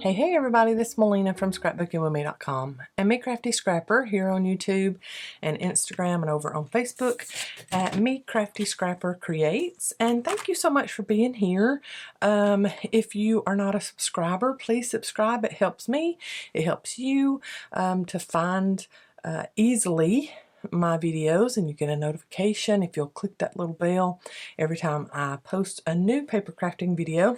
Hey everybody, this is Melina from ScrapBookingWithMe.com and Me Crafty Scrapper here on YouTube and Instagram and over on Facebook at Me Crafty Scrapper Creates. And thank you so much for being here. If you are not a subscriber, please subscribe. It helps me. It helps you to find easily my videos, and you get a notification if you'll click that little bell every time I post a new paper crafting video.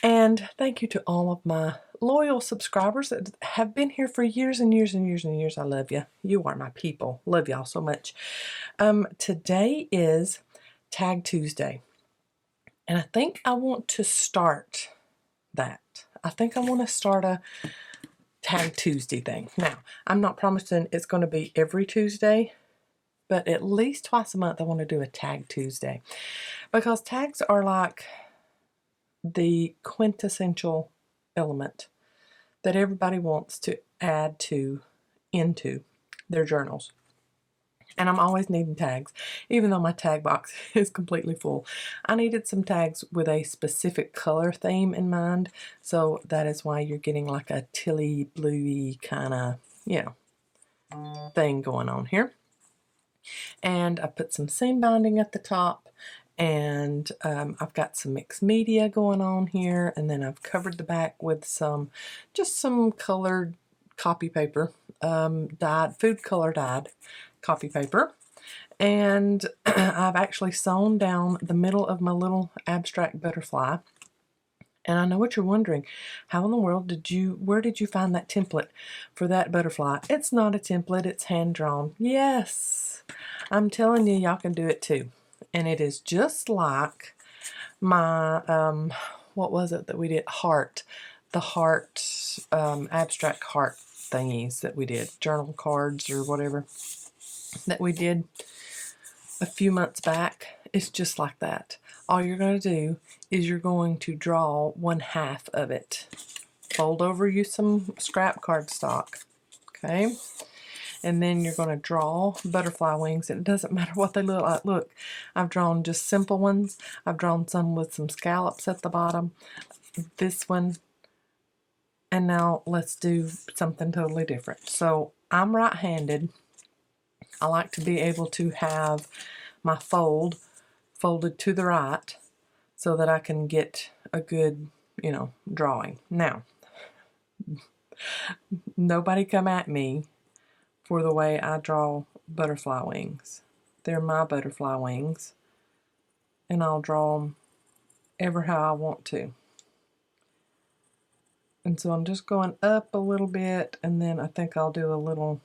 And thank you to all of my loyal subscribers that have been here for years and years and years and years. I love you. You are my people. Love y'all so much. Today is Tag Tuesday, and I think I want to start that. I think I want to start a Tag Tuesday thing. Now, I'm not promising it's going to be every Tuesday, but at least twice a month I want to do a Tag Tuesday, because tags are like the quintessential element that everybody wants to add into their journals. And I'm always needing tags, even though my tag box is completely full. I needed some tags with a specific color theme in mind, so that is why you're getting like a tilly bluey kind of, thing going on here. And I put some seam binding at the top, and I've got some mixed media going on here, and then I've covered the back with just some colored copy paper, food color dyed copy paper, and I've actually sewn down the middle of my little abstract butterfly. And I know what you're wondering, how in the world where did you find that template for that butterfly? It's not a template, it's hand drawn. Yes, I'm telling you, y'all can do it too. And it is just like my, what was it that we did? The heart, abstract heart thingies that we did, journal cards or whatever that we did a few months back. It's just like that. All you're going to do is you're going to draw 1/2 of it. Fold over you some scrap cardstock, okay? And then you're going to draw butterfly wings. It doesn't matter what they look like. Look, I've drawn just simple ones. I've drawn some with some scallops at the bottom. This one. And now let's do something totally different. So I'm right-handed. I like to be able to have my folded to the right so that I can get a good, drawing. Now, nobody come at me for the way I draw butterfly wings. They're my butterfly wings, and I'll draw them ever how I want to. And so I'm just going up a little bit, and then I think I'll do a little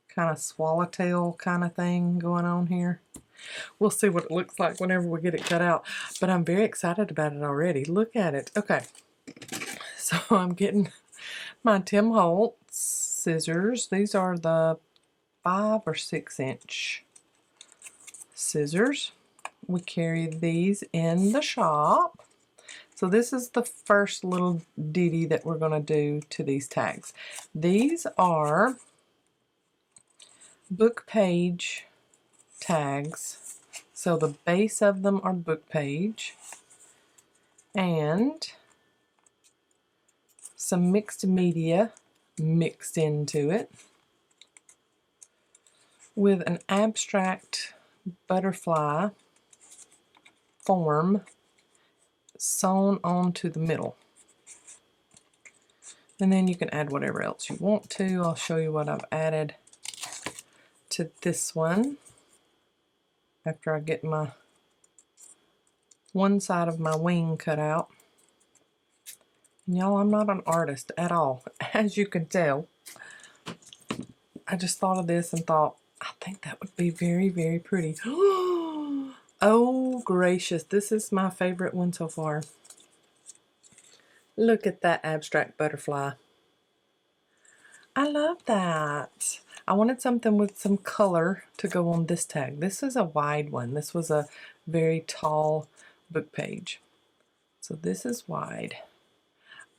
kind of swallowtail kind of thing going on here. We'll see what it looks like whenever we get it cut out, but I'm very excited about it already. Look at it. Okay, so I'm getting my Tim Holtz scissors. These are the 5 or 6 inch scissors. We carry these in the shop. So this is the first little ditty that we're going to do to these tags. These are book page tags. So the base of them are book page, and some mixed media mixed into it with an abstract butterfly form sewn onto the middle. And then you can add whatever else you want to. I'll show you what I've added to this one after I get my one side of my wing cut out. And y'all, I'm not an artist at all, as you can tell. I just thought of this and thought, I think that would be very, very pretty. Oh, gracious. This is my favorite one so far. Look at that abstract butterfly. I love that. I wanted something with some color to go on this tag. This is a wide one. This was a very tall book page. So this is wide.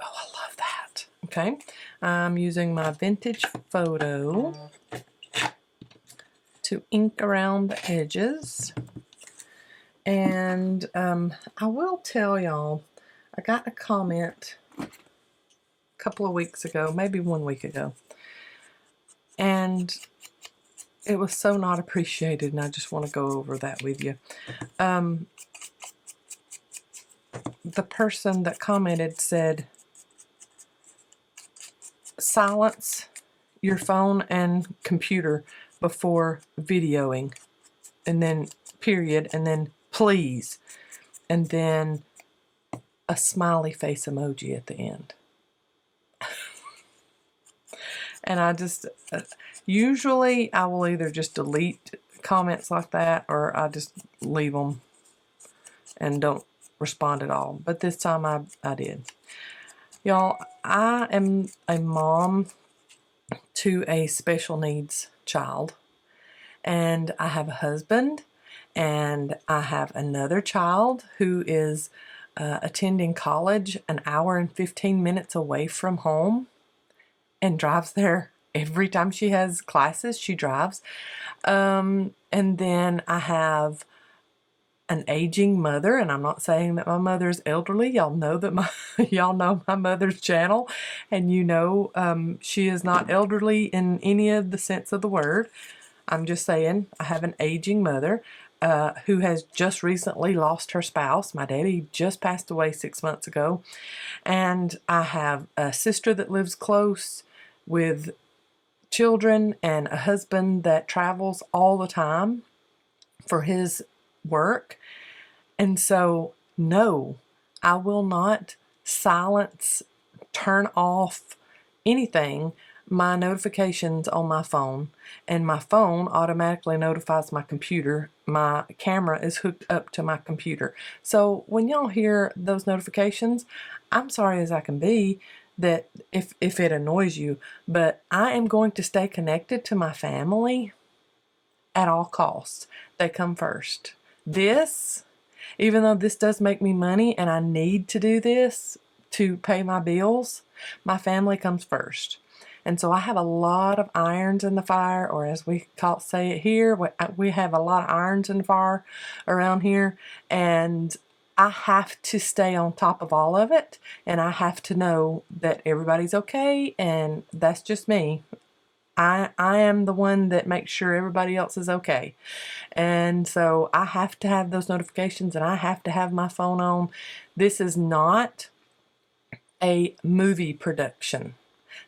Oh, I love that. Okay. I'm using my vintage photo to ink around the edges. And I will tell y'all, I got a comment couple of weeks ago, maybe 1 week ago. And it was so not appreciated, and I just want to go over that with you. The person that commented said, silence your phone and computer before videoing, and then period, and then please, and then a smiley face emoji at the end. And I just, usually I will either just delete comments like that, or I just leave them and don't respond at all. But this time I did. Y'all, I am a mom to a special needs child, and I have a husband, and I have another child who is attending college an hour and 15 minutes away from home, and drives there every time she has classes. She drives. And then I have an aging mother, and I'm not saying that my mother is elderly. Y'all know that y'all know my mother's channel, and you know she is not elderly in any of the sense of the word. I'm just saying I have an aging mother who has just recently lost her spouse. My daddy just passed away 6 months ago. And I have a sister that lives close with children, and a husband that travels all the time for his work. And so, no, I will not silence, turn off anything, my notifications on my phone, and my phone automatically notifies my computer. My camera is hooked up to my computer. So when y'all hear those notifications, I'm sorry as I can be that if it annoys you, but I am going to stay connected to my family at all costs. They come first. This, even though this does make me money and I need to do this to pay my bills, my family comes first. And so I have a lot of irons in the fire, or as we say it here, we have a lot of irons in the fire around here, and I have to stay on top of all of it, and I have to know that everybody's okay, and that's just me. I am the one that makes sure everybody else is okay. And so I have to have those notifications, and I have to have my phone on. This is not a movie production.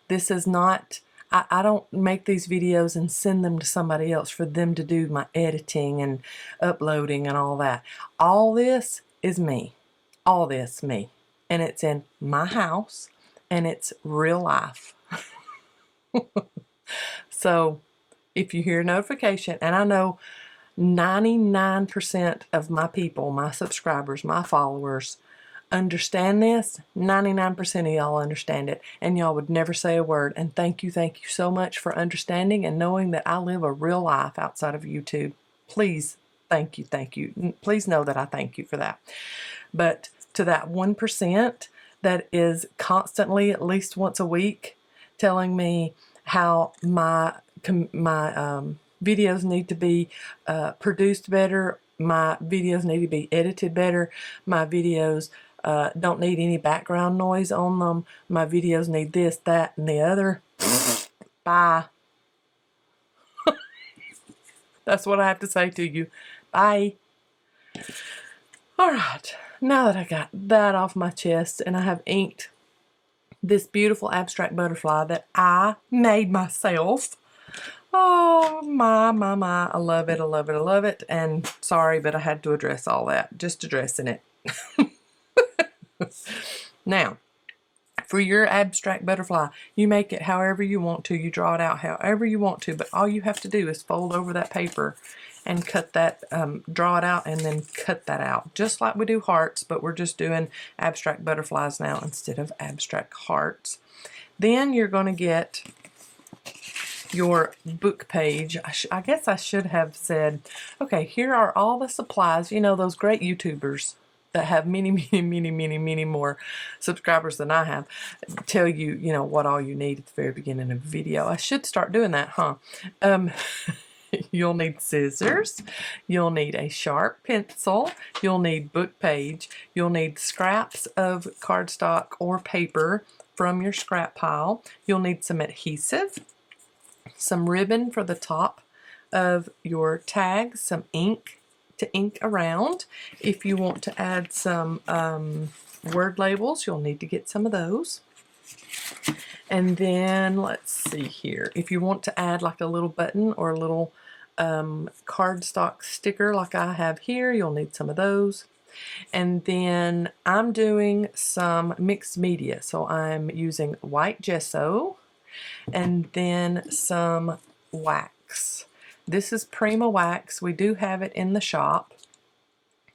This is not, I don't make these videos and send them to somebody else for them to do my editing and uploading and all that. All this is me. All this, me. And it's in my house, and it's real life. So if you hear a notification, and I know 99% of my people, my subscribers, my followers, understand this. 99% of y'all understand it, and y'all would never say a word. And thank you so much for understanding and knowing that I live a real life outside of YouTube. Please, thank you. Please know that I thank you for that. But to that 1% that is constantly, at least once a week, telling me how my videos need to be produced better, my videos need to be edited better, my videos don't need any background noise on them, my videos need this, that, and the other. Bye. That's what I have to say to you. Bye. Alright, now that I got that off my chest, and I have inked this beautiful abstract butterfly that I made myself. Oh, my. I love it. And sorry, but I had to address all that. Just addressing it. Now, for your abstract butterfly, you make it however you want to. You draw it out however you want to. But all you have to do is fold over that paper and cut that, draw it out and then cut that out. Just like we do hearts, but we're just doing abstract butterflies now instead of abstract hearts. Then you're going to get your book page. I guess I should have said, okay, here are all the supplies. You know, those great YouTubers that have many more subscribers than I have tell you, you know, what all you need at the very beginning of a video. I should start doing that, huh? You'll need scissors, you'll need a sharp pencil, you'll need book page, you'll need scraps of cardstock or paper from your scrap pile. You'll need some adhesive, some ribbon for the top of your tag, some ink to ink around. If you want to add some word labels, you'll need to get some of those. And then let's see here. If you want to add like a little button or a little cardstock sticker like I have here, you'll need some of those. And then I'm doing some mixed media. So I'm using white gesso and then some wax. This is Prima wax. We do have it in the shop.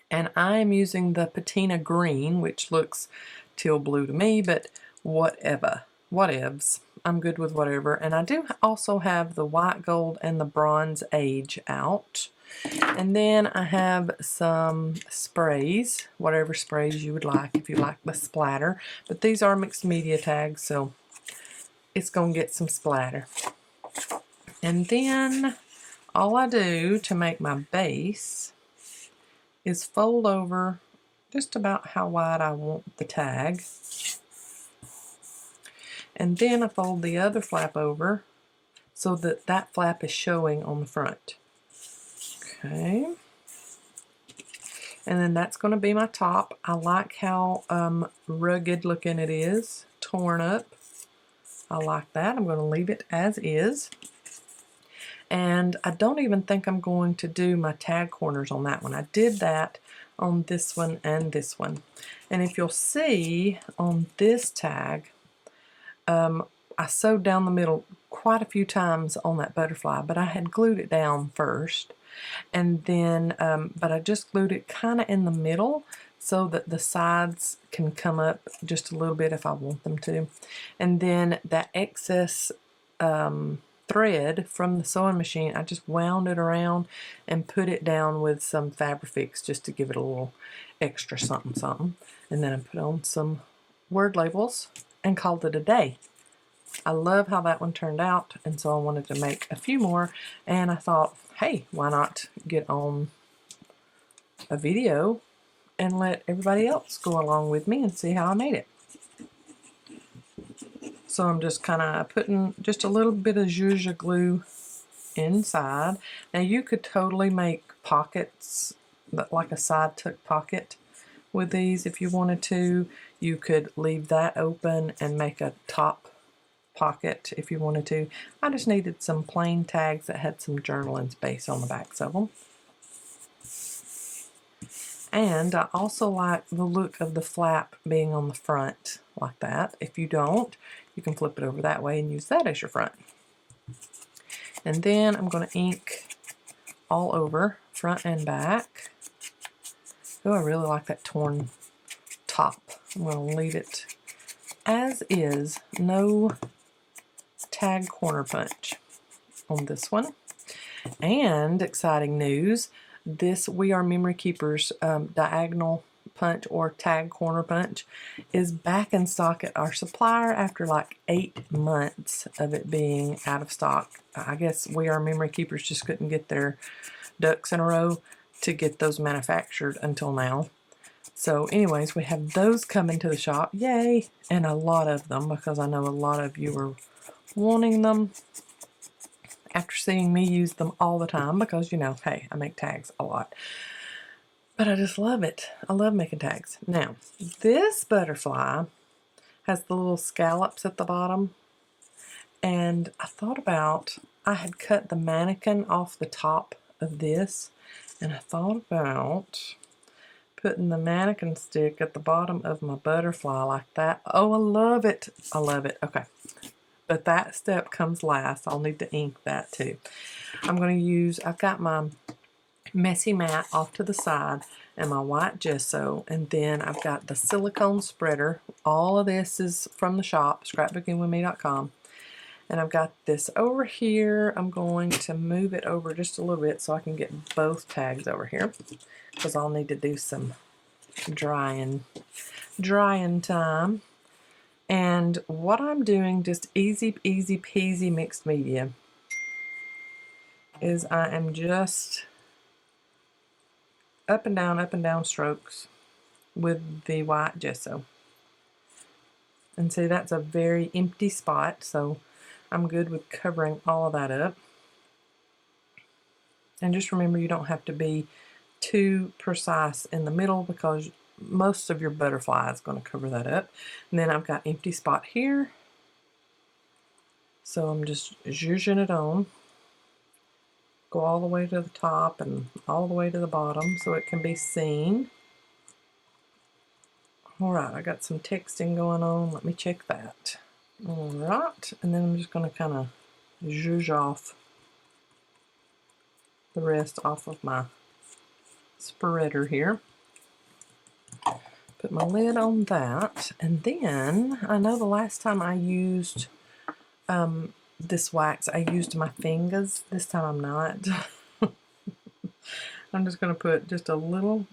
And I'm using the patina green, which looks teal blue to me, but whatever. Whatevs. I'm good with whatever. And I do also have the white gold and the bronze age out. And then I have some sprays, whatever sprays you would like if you like the splatter. But these are mixed media tags, so it's going to get some splatter. And then all I do to make my base is fold over just about how wide I want the tag. And then I fold the other flap over so that that flap is showing on the front. Okay. And then that's going to be my top. I like how rugged looking it is, torn up. I like that. I'm going to leave it as is. And I don't even think I'm going to do my tag corners on that one. I did that on this one and this one. And if you'll see on this tag, I sewed down the middle quite a few times on that butterfly, but I had glued it down first. And then, but I just glued it kind of in the middle so that the sides can come up just a little bit if I want them to. And then that excess thread from the sewing machine, I just wound it around and put it down with some Fabrifix just to give it a little extra something something. And then I put on some word labels and called it a day. I love how that one turned out, and so I wanted to make a few more, and I thought, hey, why not get on a video and let everybody else go along with me and see how I made it. So I'm just kind of putting just a little bit of zhuzh glue inside. Now you could totally make pockets, like a side tuck pocket with these if you wanted to. You could leave that open and make a top pocket if you wanted to. I just needed some plain tags that had some journaling space on the backs of them. And I also like the look of the flap being on the front like that. If you don't, you can flip it over that way and use that as your front. And then I'm going to ink all over, front and back. Oh, I really like that torn top. I'm going to leave it as is. No tag corner punch on this one. And exciting news, this We Are Memory Keepers diagonal punch or tag corner punch is back in stock at our supplier after like 8 months of it being out of stock. I guess We Are Memory Keepers just couldn't get their ducks in a row to get those manufactured until now. So anyways, we have those coming to the shop. Yay! And a lot of them, because I know a lot of you are wanting them after seeing me use them all the time, because, you know, hey, I make tags a lot. But I just love it. I love making tags. Now, this butterfly has the little scallops at the bottom. And I thought about, I had cut the mannequin off the top of this. And I thought about putting the mannequin stick at the bottom of my butterfly like that. Oh, I love it. I love it. Okay. But that step comes last. I'll need to ink that too. I'm going to use, I've got my messy mat off to the side and my white gesso, and then I've got the silicone spreader. All of this is from the shop, scrapbookingwithme.com. And I've got this over here. I'm going to move it over just a little bit so I can get both tags over here, because I'll need to do some drying time. And what I'm doing, just easy peasy mixed media, is I am just up and down strokes with the white gesso. And see, that's a very empty spot, so I'm good with covering all of that up. And just remember, you don't have to be too precise in the middle because most of your butterfly is going to cover that up. And then I've got empty spot here. So I'm just zhuzhing it on. Go all the way to the top and all the way to the bottom so it can be seen. Alright, I got some texting going on. Let me check that. Alright, and then I'm just going to kind of zhuzh off the rest off of my spreader here. Put my lid on that, and then I know the last time I used this wax, I used my fingers. This time I'm not. I'm just going to put just a little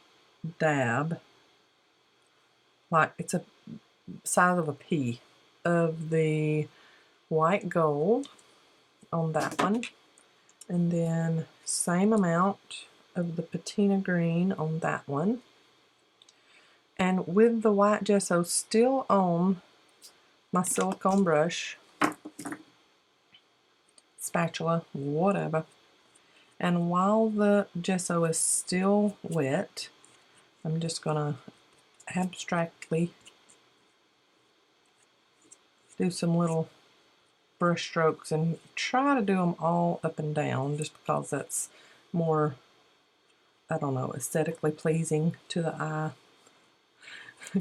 dab, like it's a size of a pea, of the white gold on that one, and then same amount of the patina green on that one. And with the white gesso still on my silicone brush, spatula, whatever, and while the gesso is still wet, I'm just going to abstractly do some little brush strokes and try to do them all up and down just because that's more, I don't know, aesthetically pleasing to the eye.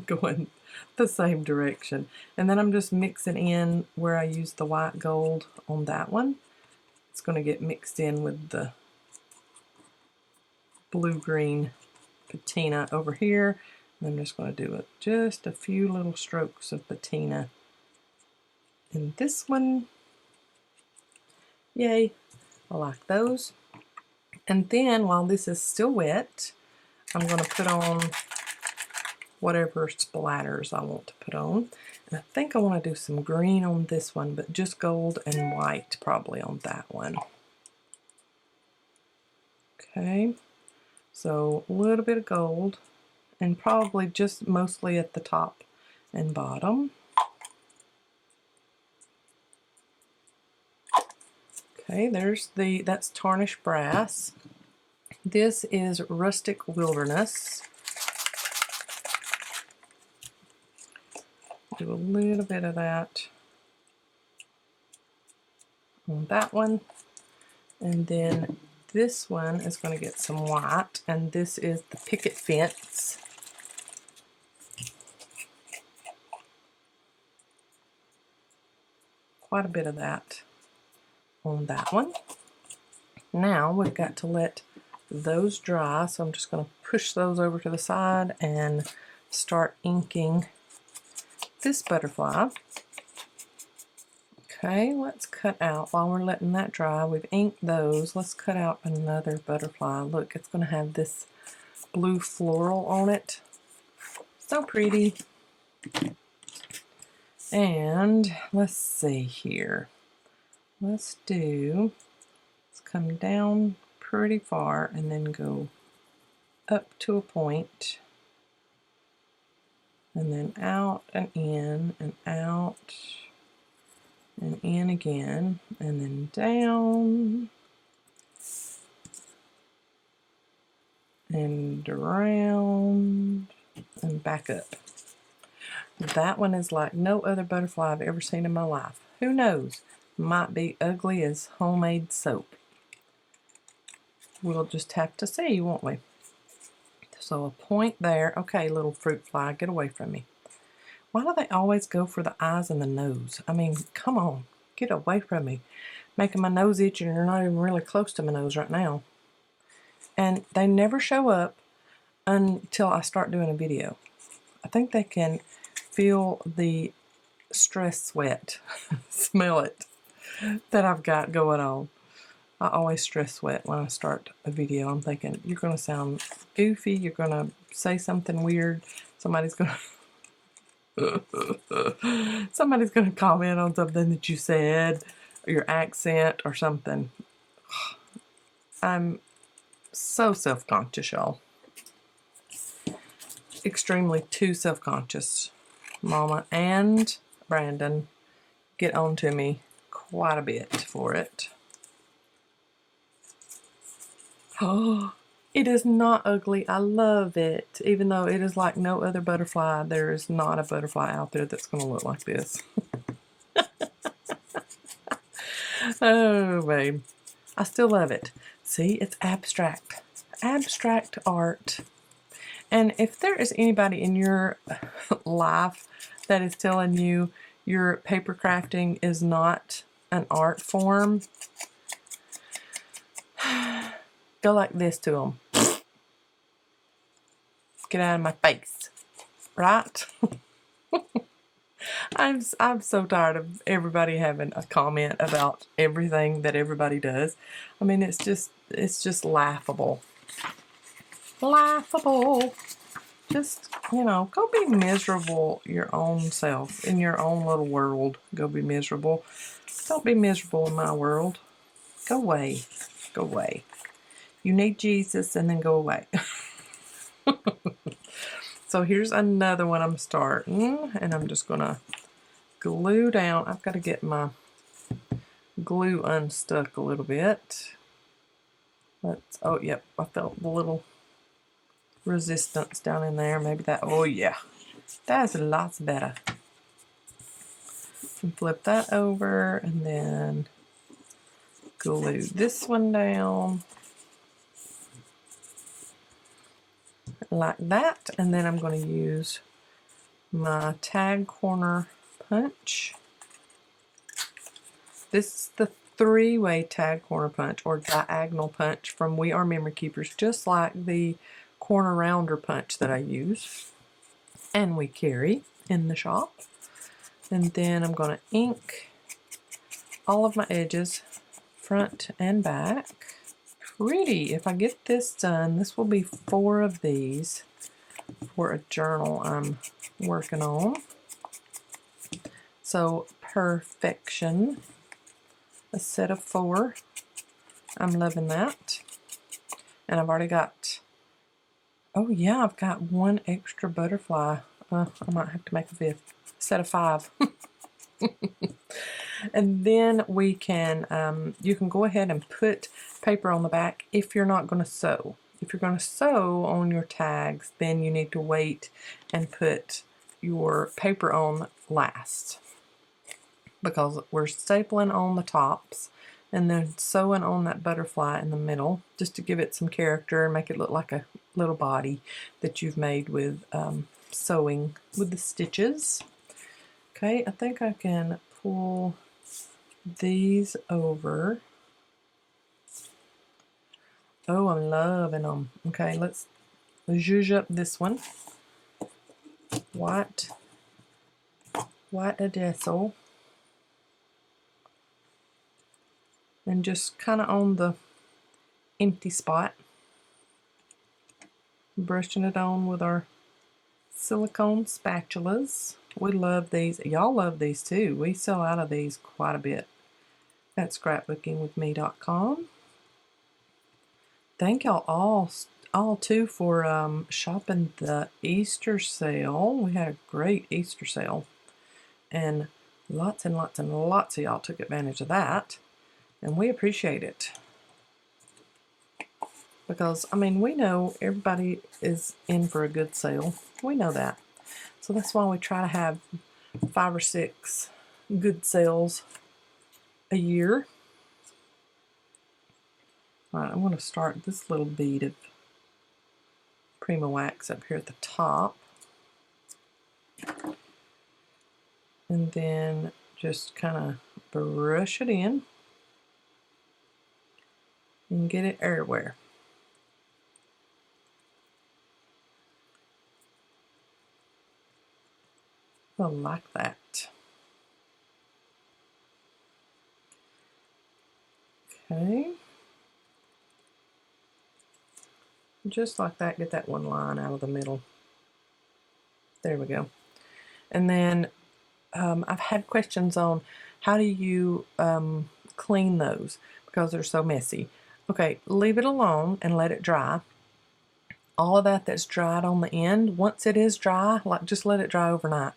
Going the same direction. And then I'm just mixing in where I used the white gold on that one. It's going to get mixed in with the blue-green patina over here. And I'm just going to do just a few little strokes of patina in this one. Yay, I like those. And then while this is still wet, I'm going to put on whatever splatters I want to put on. And I think I want to do some green on this one, but just gold and white probably on that one. Okay, so a little bit of gold, and probably just mostly at the top and bottom. Okay, that's tarnished brass. This is Rustic Wilderness. Do a little bit of that on that one, and then this one is going to get some white, and this is the Picket Fence. Quite a bit of that on that one. Now we've got to let those dry, so I'm just going to push those over to the side and start inking this butterfly. Okay, let's cut out, while we're letting that dry, we've inked those, let's cut out another butterfly. Look, it's going to have this blue floral on it. So pretty. And let's see here. Let's come down pretty far and then go up to a point, and then out and in and out and in again, and then down and around and back up. That one is like no other butterfly I've ever seen in my life. Who knows? Might be ugly as homemade soap. We'll just have to see, won't we? So a point there. Okay, little fruit fly, get away from me. Why do they always go for the eyes and the nose? I mean, come on, get away from me. Making my nose itch, and you're not even really close to my nose right now. And they never show up until I start doing a video. I think they can feel the stress sweat, smell it, that I've got going on. I always stress sweat when I start a video. I'm thinking, you're going to sound goofy, you're going to say something weird, somebody's going to comment on something that you said, or your accent or something. I'm so self-conscious, y'all. Extremely too self-conscious, Mama. And Brandon get on to me quite a bit for it. Oh, it is not ugly. I love it. Even though it is like no other butterfly, there is not a butterfly out there that's going to look like this. Oh, babe. I still love it. See, it's abstract. Abstract art. And if there is anybody in your life that is telling you your paper crafting is not an art form, go like this to them. Get out of my face. Right? I'm so tired of everybody having a comment about everything that everybody does. I mean, it's just laughable. Laughable. Just, you know, go be miserable your own self, in your own little world. Go be miserable. Don't be miserable in my world. Go away. Go away. You need Jesus, and then go away. So here's another one I'm starting, and I'm just going to glue down. I've got to get my glue unstuck a little bit. Oh, yep, I felt the little resistance down in there. Maybe that, oh yeah, that's lots better. And flip that over, and then glue this one down like that, and then I'm going to use my tag corner punch. This is the 3-way tag corner punch, or diagonal punch, from We Are Memory Keepers, just like the corner rounder punch that I use and we carry in the shop. And then I'm going to ink all of my edges, front and back. Pretty. If I get this done, this will be 4 of these for a journal I'm working on. So perfection. A set of 4. I'm loving that. And I've already got, oh yeah, I've got 1 extra butterfly. I might have to make a 5th. Set of 5. And then we can, you can go ahead and put paper on the back if you're not going to sew. If you're going to sew on your tags, then you need to wait and put your paper on last, because we're stapling on the tops and then sewing on that butterfly in the middle, just to give it some character and make it look like a little body that you've made with sewing with the stitches. Okay, I think I can pull these over. Oh, I'm loving them. Okay, let's zhuzh up this one. White Adesso. And just kind of on the empty spot, brushing it on with our silicone spatulas. We love these. Y'all love these too. We sell out of these quite a bit at scrapbookingwithme.com. Thank y'all all too for shopping the Easter sale. We had a great Easter sale, and lots and lots and lots of y'all took advantage of that, and we appreciate it. Because, I mean, we know everybody is in for a good sale. We know that. So that's why we try to have 5 or 6 good sales a year. All right, I'm going to start this little bead of Prima Wax up here at the top. And then just kind of brush it in and get it everywhere. Like that. Okay. Just like that, get that one line out of the middle. There we go. And then I've had questions on how do you clean those because they're so messy. Okay, leave it alone and let it dry. All of that that's dried on the end, once it is dry, like just let it dry overnight.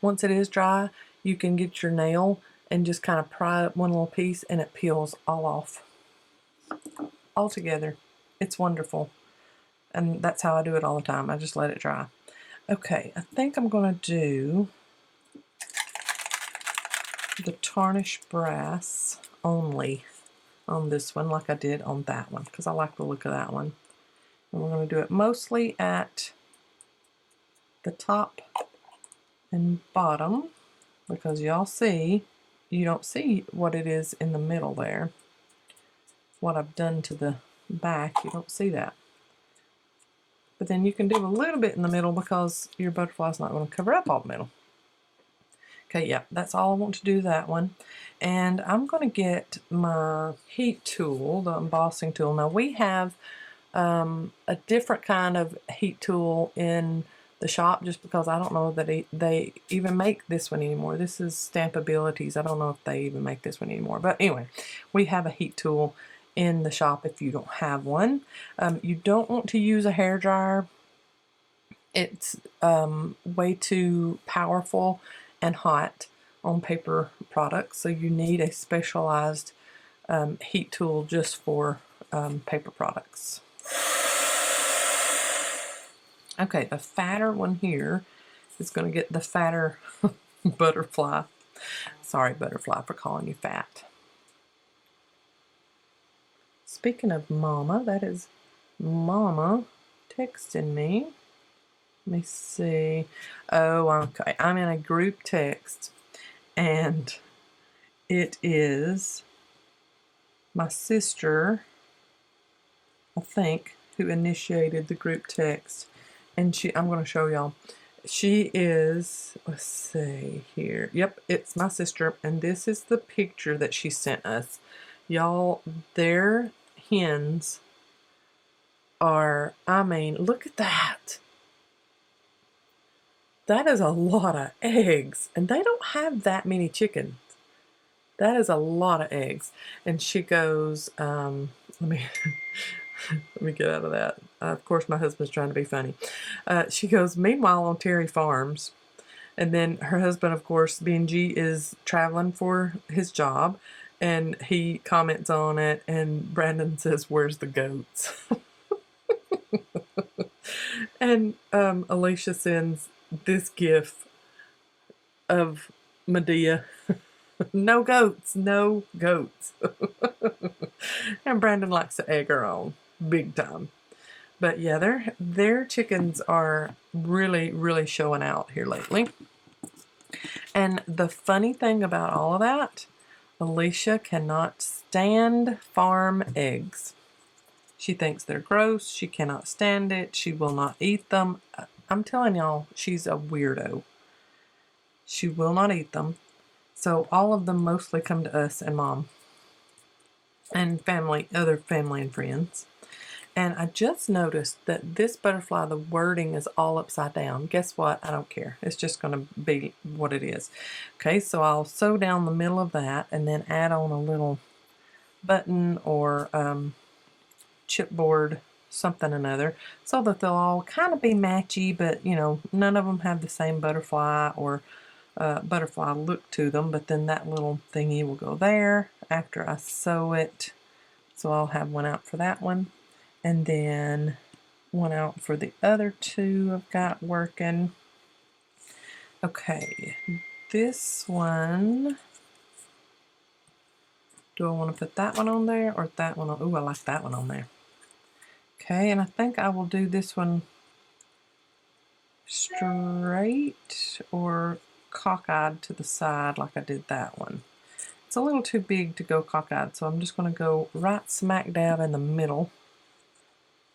Once it is dry, you can get your nail and just kind of pry up one little piece and it peels all off. All together. It's wonderful. And that's how I do it all the time. I just let it dry. Okay, I think I'm going to do the tarnished brass only on this one like I did on that one because I like the look of that one. And we're going to do it mostly at the top and bottom because y'all see, you don't see what it is in the middle there. What I've done to the back, you don't see that. But then you can do a little bit in the middle because your butterfly's not going to cover up all the middle. Okay, yeah, that's all I want to do that one. And I'm going to get my heat tool, the embossing tool. Now we have a different kind of heat tool in the shop just because I don't know that they even make this one anymore. This is Stampabilities. I don't know if they even make this one anymore. But anyway, we have a heat tool in the shop if you don't have one. You don't want to use a hairdryer. It's way too powerful and hot on paper products, so you need a specialized heat tool just for paper products. Okay, the fatter one here is going to get the fatter butterfly. Sorry, butterfly, for calling you fat. Speaking of Mama, that is Mama texting me. Let me see. Oh, okay. I'm in a group text, and it is my sister, I think, who initiated the group text. And I'm going to show y'all. She is, let's see here. Yep, it's my sister, and this is the picture that she sent us. Y'all, their hens are, I mean, look at that. That is a lot of eggs, and they don't have that many chickens. That is a lot of eggs. And she goes, let me let me get out of that. Of course, my husband's trying to be funny. She goes, meanwhile on Terry Farms, and then her husband, of course, Benji, is traveling for his job, and he comments on it, and Brandon says, "Where's the goats?" And Alicia sends this gif of Medea. No goats, no goats. And Brandon likes to egg her on big time. But yeah, their chickens are really, really showing out here lately. And the funny thing about all of that, Alicia cannot stand farm eggs. She thinks they're gross. She cannot stand it. She will not eat them. I'm telling y'all, she's a weirdo. She will not eat them. So all of them mostly come to us and Mom and family, other family and friends. And I just noticed that this butterfly, the wording is all upside down. Guess what? I don't care. It's just going to be what it is. Okay, so I'll sew down the middle of that and then add on a little button or chipboard, something or another, so that they'll all kind of be matchy, but you know, none of them have the same butterfly or butterfly look to them. But then that little thingy will go there after I sew it. So I'll have one out for that one, and then one out for the other two I've got working. Okay, this one, do I want to put that one on there or that one on? Ooh, I like that one on there. Okay, and I think I will do this one straight or cockeyed to the side like I did that one. It's a little too big to go cockeyed, so I'm just going to go right smack dab in the middle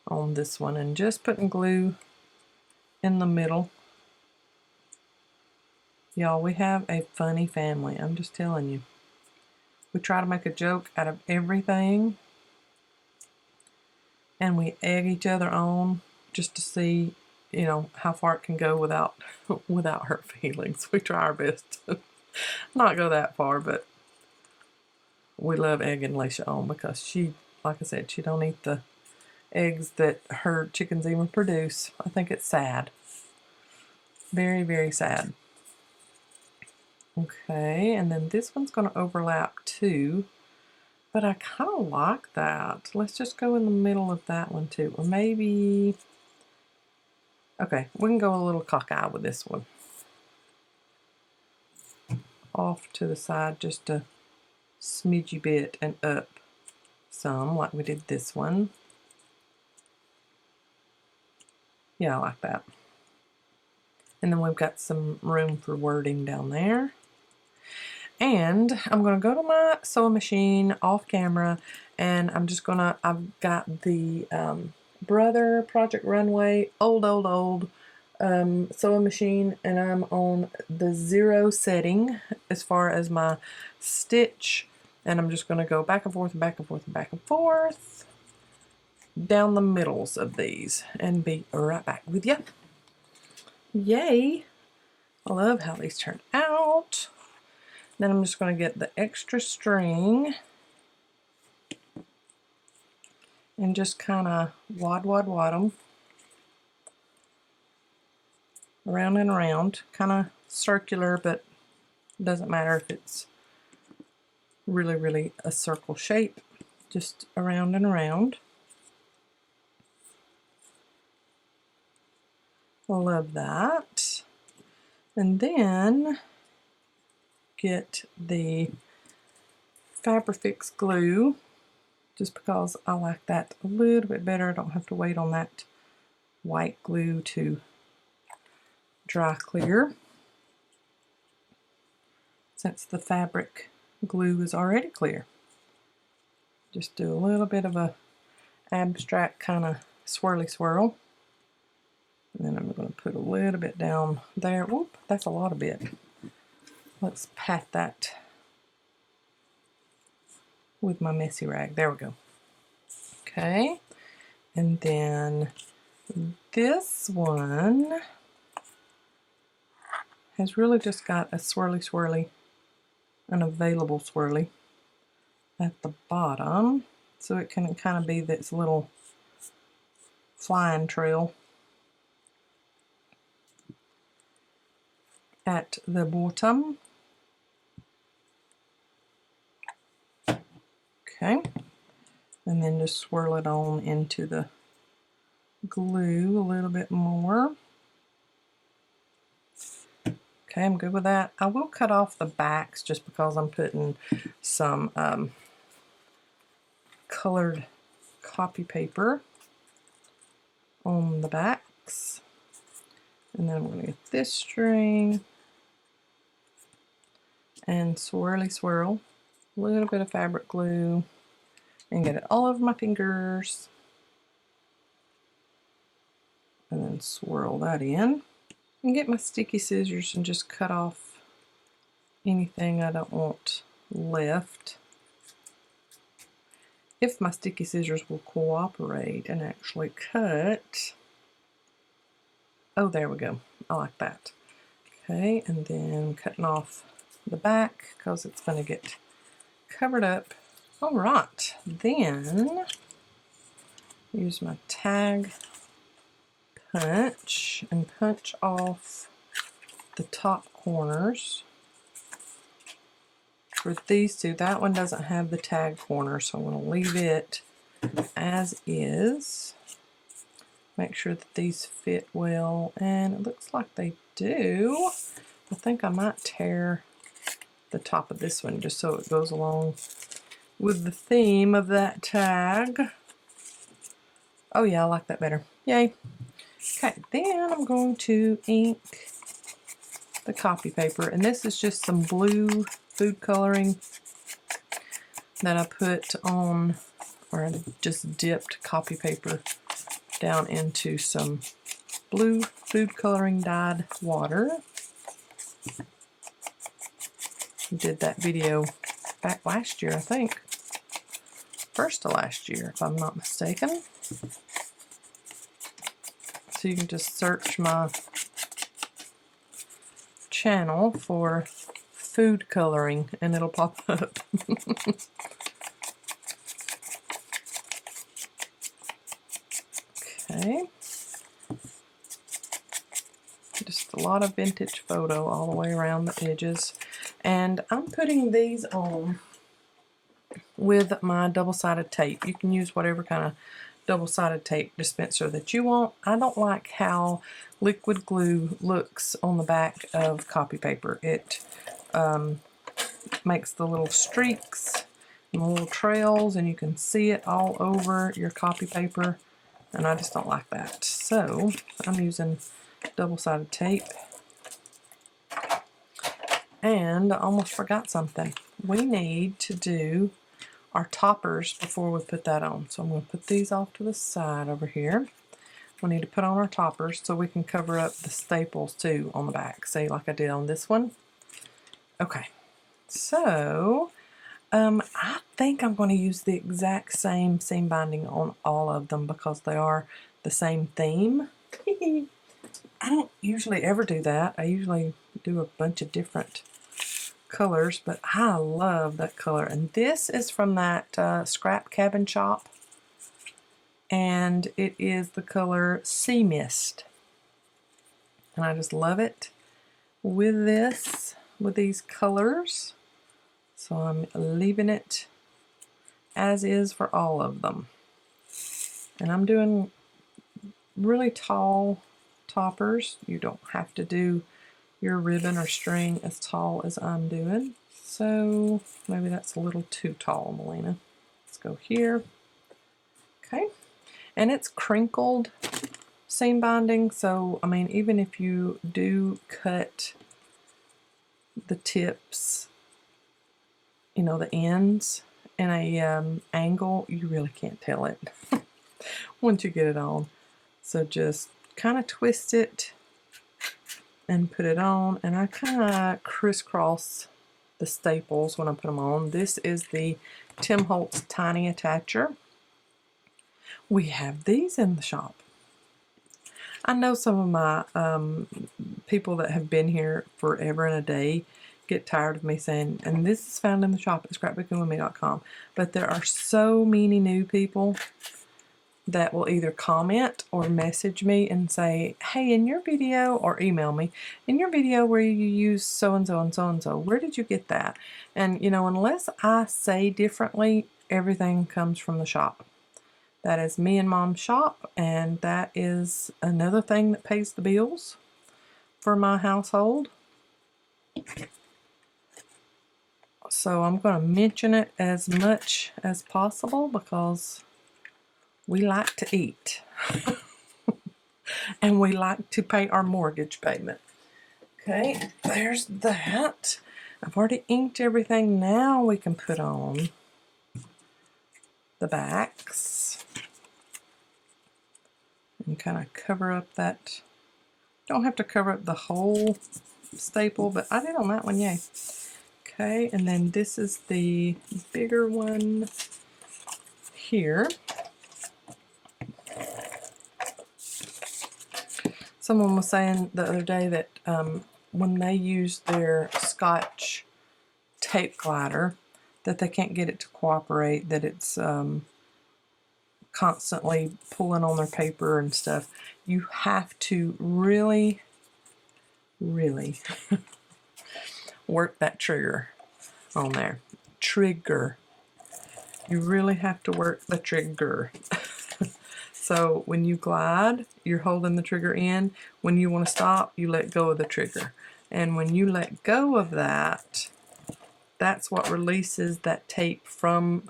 on this one and just putting glue in the middle. Y'all, we have a funny family, I'm just telling you. We try to make a joke out of everything, and we egg each other on just to see, you know, how far it can go without without hurt feelings. We try our best to not go that far, but we love egging Alicia on because she, like I said, she don't eat the eggs that her chickens even produce. I think it's sad. Very, very sad. Okay, and then this one's going to overlap too, but I kind of like that. Let's just go in the middle of that one too, or maybe, okay, we can go a little cockeye with this one. Off to the side just a smidgy bit and up some, like we did this one. Yeah, I like that. And then we've got some room for wording down there. And I'm going to go to my sewing machine off camera, and I'm just going to, I've got the Brother Project Runway old sewing machine, and I'm on the 0 setting as far as my stitch, and I'm just going to go back and forth and back and forth and back and forth down the middles of these and be right back with you. Yay! I love how these turned out. Then I'm just going to get the extra string and just kind of wad them around and around, kind of circular, but it doesn't matter if it's really a circle shape, just around and around. I love that. And then get the Fabrifix glue, just because I like that a little bit better. I don't have to wait on that white glue to dry clear, since the fabric glue is already clear. Just do a little bit of a abstract kind of swirly swirl. And then I'm going to put a little bit down there. Whoop, that's a lot of bit. Let's pat that with my messy rag. There we go. Okay. And then this one has really just got a swirly, an available swirly at the bottom. So it can kind of be this little flying trail at the bottom. Okay, and then just swirl it on into the glue a little bit more. Okay, I'm good with that. I will cut off the backs just because I'm putting some colored copy paper on the backs. And then I'm going to get this string and swirly swirl, a little bit of fabric glue, and get it all over my fingers. And then swirl that in. And get my sticky scissors and just cut off anything I don't want left. If my sticky scissors will cooperate and actually cut. Oh, there we go. I like that. Okay, and then cutting off the back because it's going to get covered up. All right, then use my tag punch and punch off the top corners for these two. That one doesn't have the tag corner, so I'm going to leave it as is. Make sure that these fit well, and it looks like they do. I think I might tear the top of this one just so it goes along with the theme of that tag. Oh yeah, I like that better. Yay. Okay, then I'm going to ink the copy paper, and this is just some blue food coloring that I put on, or I just dipped copy paper down into some blue food coloring dyed water. Did that video back last year, I think. First of last year, if I'm not mistaken. So you can just search my channel for food coloring and it'll pop up. Okay. Just a lot of vintage photo all the way around the edges. And I'm putting these on with my double-sided tape. You can use whatever kind of double-sided tape dispenser that you want. I don't like how liquid glue looks on the back of copy paper. It makes the little streaks and the little trails, and you can see it all over your copy paper, and I just don't like that. So I'm using double-sided tape. And I almost forgot something. We need to do our toppers before we put that on. So I'm going to put these off to the side over here. We need to put on our toppers so we can cover up the staples too on the back, say like I did on this one. Okay, so I think I'm going to use the exact same seam binding on all of them because they are the same theme. I don't usually ever do that. I usually do a bunch of different colors, but I love that color. And this is from that Scrap Cabin Shop, and it is the color Sea Mist, and I just love it with this, with these colors. So I'm leaving it as is for all of them, and I'm doing really tall toppers. You don't have to do your ribbon or string as tall as I'm doing. So maybe that's a little too tall, Melina. Let's go here. Okay. And it's crinkled seam binding, so I mean, even if you do cut the tips, you know, the ends in a angle, you really can't tell it once you get it on. So just kind of twist it and put it on, and I kind of crisscross the staples when I put them on. This is the Tim Holtz Tiny Attacher. We have these in the shop. I know some of my people that have been here forever and a day get tired of me saying, and this is found in the shop at scrapbookingwithme.com, but there are so many new people that will either comment or message me and say, hey, in your video, or email me, in your video where you use so-and-so and so-and-so, where did you get that? And, you know, unless I say differently, everything comes from the shop. That is me and Mom's shop, and that is another thing that pays the bills for my household. So I'm going to mention it as much as possible because we like to eat. And we like to pay our mortgage payment. Okay, there's that. I've already inked everything. Now we can put on the backs and kind of cover up that. Don't have to cover up the whole staple, but I did on that one, yay. Okay, and then this is the bigger one here. Someone was saying the other day that when they use their Scotch tape glider, that they can't get it to cooperate, that it's constantly pulling on their paper and stuff. You have to really, really work that trigger on there. Trigger. You really have to work the trigger. So when you glide, you're holding the trigger in. When you want to stop, you let go of the trigger. And when you let go of that, that's what releases that tape from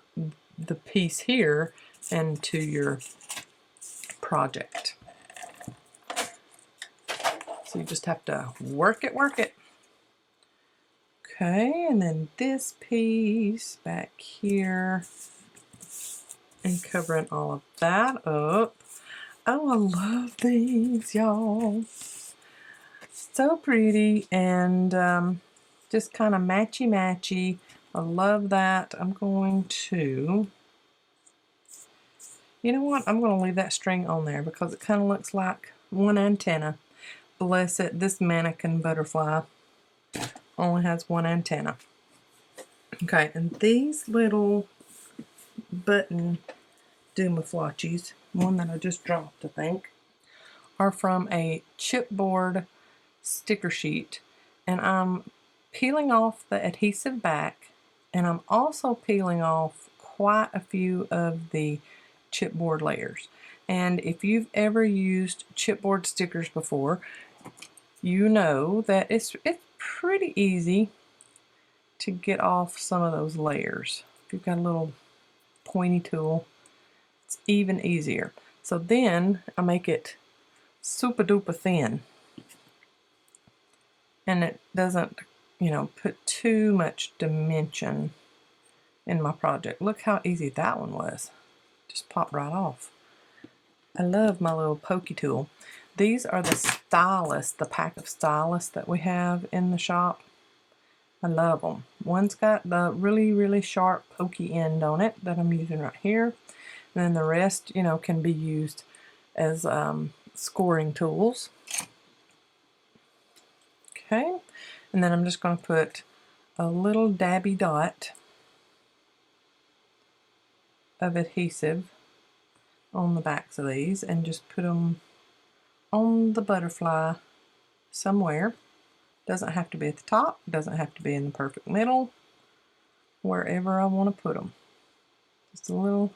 the piece here and to your project. So you just have to work it, work it. Okay, and then this piece back here, and covering all of that up. Oh, I love these, y'all. So pretty, and just kind of matchy-matchy. I love that. I'm going to, you know what? I'm going to leave that string on there because it kind of looks like one antenna. Bless it, this mannequin butterfly only has one antenna. Okay, and these little button doomaflotchies, one that I just dropped, I think, are from a chipboard sticker sheet, and I'm peeling off the adhesive back, and I'm also peeling off quite a few of the chipboard layers. And if you've ever used chipboard stickers before, you know that it's pretty easy to get off some of those layers. If you've got a little pointy tool, it's even easier. So then I make it super duper thin, and it doesn't, you know, put too much dimension in my project. Look how easy that one was. Just popped right off. I love my little pokey tool. These are the stylus, the pack of stylus that we have in the shop. I love them. One's got the really sharp pokey end on it that I'm using right here. And then the rest, you know, can be used as scoring tools. Okay, and then I'm just going to put a little dabby dot of adhesive on the backs of these and just put them on the butterfly somewhere. Doesn't have to be at the top, doesn't have to be in the perfect middle, wherever I want to put them. Just a little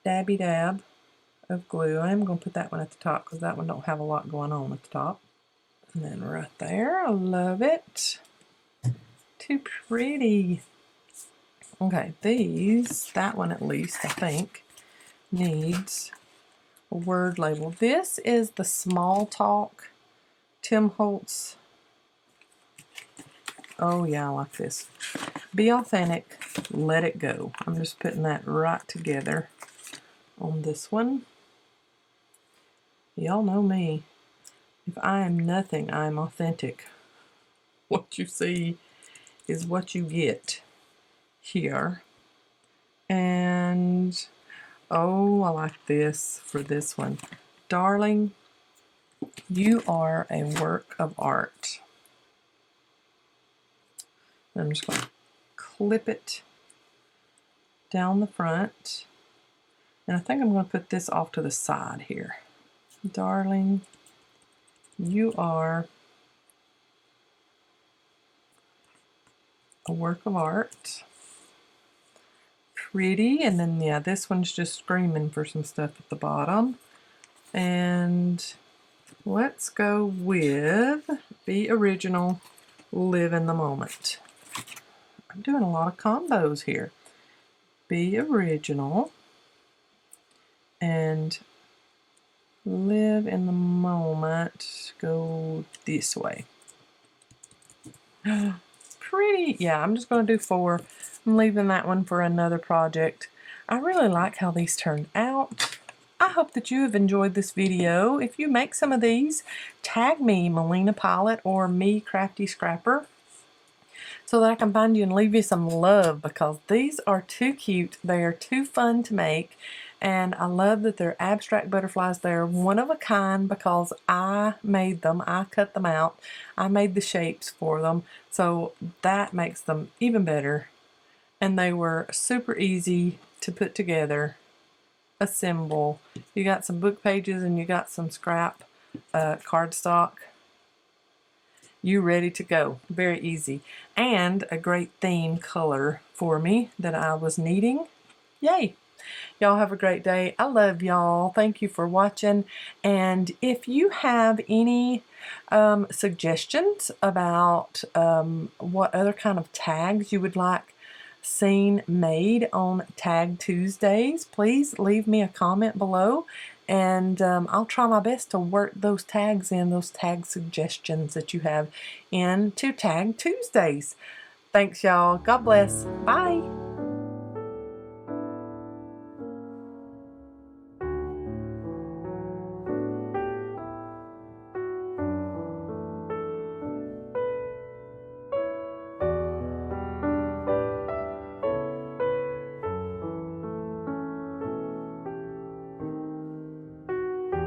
dabby dab of glue. I'm going to put that one at the top because that one don't have a lot going on at the top. And then right there, I love it. Too pretty. Okay, these, that one at least, I think, needs a word label. This is the Small Talk Tim Holtz. Oh yeah, I like this. Be authentic, let it go. I'm just putting that right together on this one. Y'all know me. If I am nothing, I am authentic. What you see is what you get here. And oh, I like this for this one. Darling, you are a work of art. I'm just going to clip it down the front. And I think I'm going to put this off to the side here. Darling, you are a work of art. Pretty. And then, yeah, this one's just screaming for some stuff at the bottom. And let's go with Be Original, Live in the Moment. I'm doing a lot of combos here. Be original and live in the moment. Go this way. Pretty. Yeah, I'm just going to do 4. I'm leaving that one for another project. I really like how these turned out. I hope that you have enjoyed this video. If you make some of these, tag me, Melina Pylant or Me Crafty Scrapper, so that I can find you and leave you some love, because these are too cute. They are too fun to make, and I love that they're abstract butterflies. They're one of a kind because I made them. I cut them out. I made the shapes for them, so that makes them even better. And they were super easy to put together, assemble. You got some book pages and you got some scrap cardstock. You ready to go. Very easy. And a great theme color for me that I was needing. Yay! Y'all have a great day. I love y'all. Thank you for watching. And if you have any suggestions about what other kind of tags you would like seen made on Tag Tuesdays, please leave me a comment below. And I'll try my best to work those tags in, those tag suggestions that you have into Tag Tuesdays. Thanks, y'all. God bless. Bye.